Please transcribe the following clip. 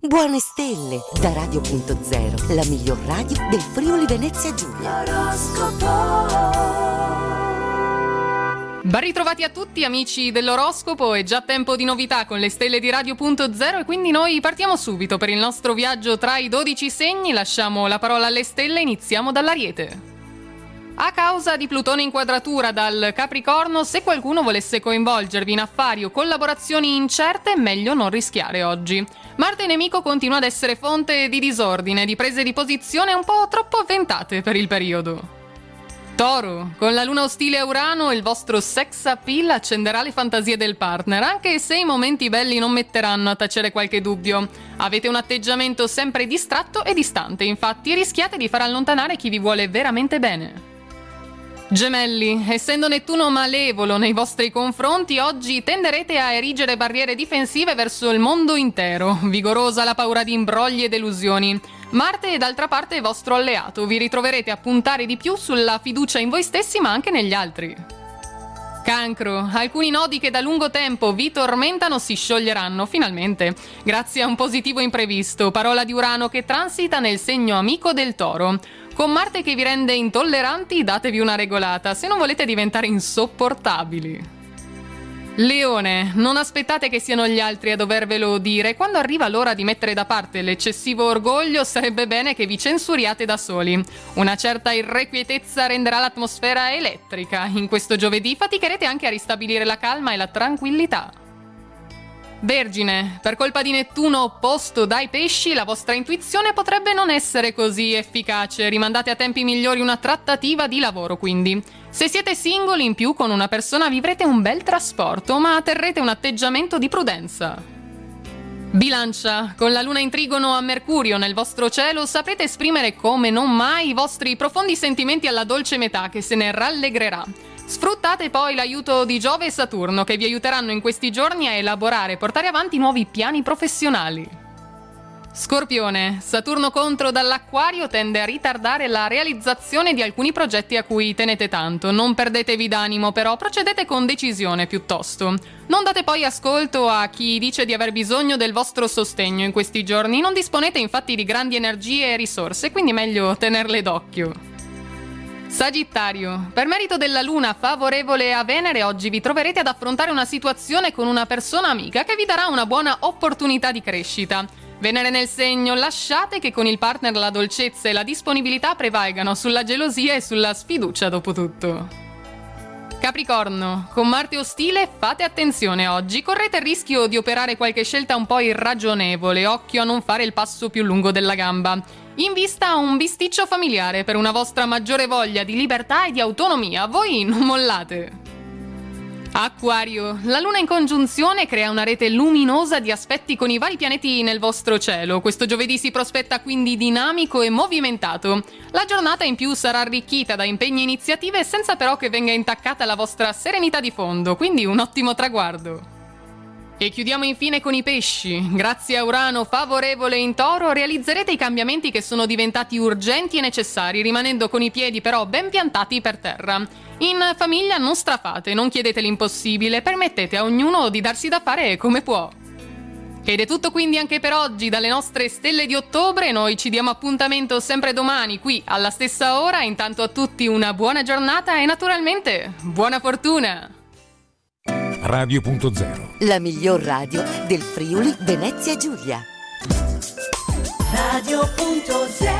Buone stelle da Radio.0, la miglior radio del Friuli Venezia Giulia. Ben ritrovati a tutti amici dell'oroscopo, è già tempo di novità con le stelle di Radio.0 e quindi noi partiamo subito per il nostro viaggio tra i 12 segni, lasciamo la parola alle stelle e iniziamo dall'Ariete. A causa di Plutone in quadratura dal Capricorno, se qualcuno volesse coinvolgervi in affari o collaborazioni incerte, meglio non rischiare oggi. Marte nemico continua ad essere fonte di disordine, di prese di posizione un po' troppo avventate per il periodo. Toro, con la luna ostile a Urano il vostro sex appeal accenderà le fantasie del partner, anche se i momenti belli non metteranno a tacere qualche dubbio. Avete un atteggiamento sempre distratto e distante, infatti rischiate di far allontanare chi vi vuole veramente bene. Gemelli, essendo Nettuno malevolo nei vostri confronti, oggi tenderete a erigere barriere difensive verso il mondo intero. Vigorosa la paura di imbrogli e delusioni. Marte, d'altra parte, è vostro alleato. Vi ritroverete a puntare di più sulla fiducia in voi stessi, ma anche negli altri. Cancro, alcuni nodi che da lungo tempo vi tormentano si scioglieranno finalmente, grazie a un positivo imprevisto, parola di Urano che transita nel segno amico del Toro. Con Marte che vi rende intolleranti, datevi una regolata, se non volete diventare insopportabili. Leone, non aspettate che siano gli altri a dovervelo dire. Quando arriva l'ora di mettere da parte l'eccessivo orgoglio, sarebbe bene che vi censuriate da soli. Una certa irrequietezza renderà l'atmosfera elettrica. In questo giovedì faticherete anche a ristabilire la calma e la tranquillità. Vergine, per colpa di Nettuno opposto dai pesci, la vostra intuizione potrebbe non essere così efficace. Rimandate a tempi migliori una trattativa di lavoro, quindi. Se siete single, in più con una persona vivrete un bel trasporto, ma terrete un atteggiamento di prudenza. Bilancia, con la luna in trigono a Mercurio nel vostro cielo, saprete esprimere come non mai i vostri profondi sentimenti alla dolce metà che se ne rallegrerà. Sfruttate poi l'aiuto di Giove e Saturno che vi aiuteranno in questi giorni a elaborare e portare avanti nuovi piani professionali. Scorpione, Saturno contro dall'Acquario tende a ritardare la realizzazione di alcuni progetti a cui tenete tanto. Non perdetevi d'animo, però procedete con decisione piuttosto. Non date poi ascolto a chi dice di aver bisogno del vostro sostegno in questi giorni. Non disponete infatti di grandi energie e risorse, quindi meglio tenerle d'occhio. Sagittario, per merito della luna favorevole a Venere, oggi vi troverete ad affrontare una situazione con una persona amica che vi darà una buona opportunità di crescita. Venere nel segno, lasciate che con il partner la dolcezza e la disponibilità prevalgano sulla gelosia e sulla sfiducia dopo tutto. Capricorno, con Marte ostile fate attenzione oggi, correte il rischio di operare qualche scelta un po' irragionevole, occhio a non fare il passo più lungo della gamba. In vista a un bisticcio familiare per una vostra maggiore voglia di libertà e di autonomia, voi non mollate. Acquario, la luna in congiunzione crea una rete luminosa di aspetti con i vari pianeti nel vostro cielo. Questo giovedì si prospetta quindi dinamico e movimentato. La giornata in più sarà arricchita da impegni e iniziative senza però che venga intaccata la vostra serenità di fondo, quindi un ottimo traguardo. E chiudiamo infine con i pesci. Grazie a Urano favorevole in Toro realizzerete i cambiamenti che sono diventati urgenti e necessari, rimanendo con i piedi però ben piantati per terra. In famiglia non strafate, non chiedete l'impossibile, permettete a ognuno di darsi da fare come può. Ed è tutto quindi anche per oggi dalle nostre stelle di ottobre. Noi ci diamo appuntamento sempre domani qui alla stessa ora. Intanto a tutti una buona giornata e naturalmente buona fortuna! Radio.0, la miglior radio del Friuli Venezia Giulia. Radio.0